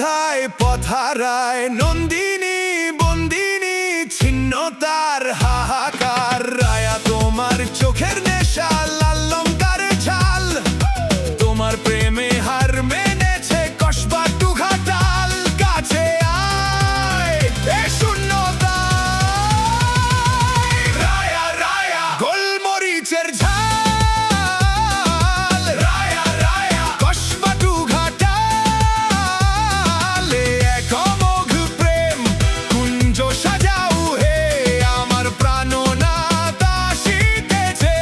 সন্ধ্যায় পথারায় নন্দিনী বন্দিনী ছিন্ন তার হাহাকার। রায়া তোমার চোখের নেশা লাল্লঙ্কার ঝাল, তোমার প্রেমে হার মেনেছে কসবা টু ঘাটাল। কাছে আয় এ শূন্যতায়, রায়া রায়া গোলমরিচের ঝাল। রায়া রায়া কসবা টু ঘাটাল, এক অমোঘ প্রেম কুঞ্জ সাজাও হে, আমার প্রাণনাথ আসিতেছে।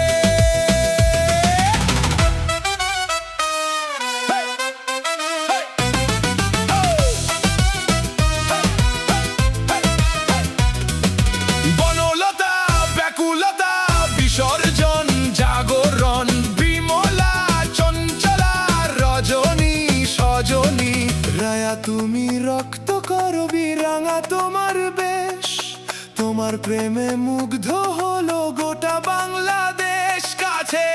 বনলতা ব্যাকুলতা বিসর্জন জাগরণ, বিমলা চঞ্চলা রজনী সজনী। রায়া তুমি রক্ত করবি রাঙা তোমার বেশ, তোমার প্রেমে মুগ্ধ হলো গোটা বাংলাদেশ। কাছে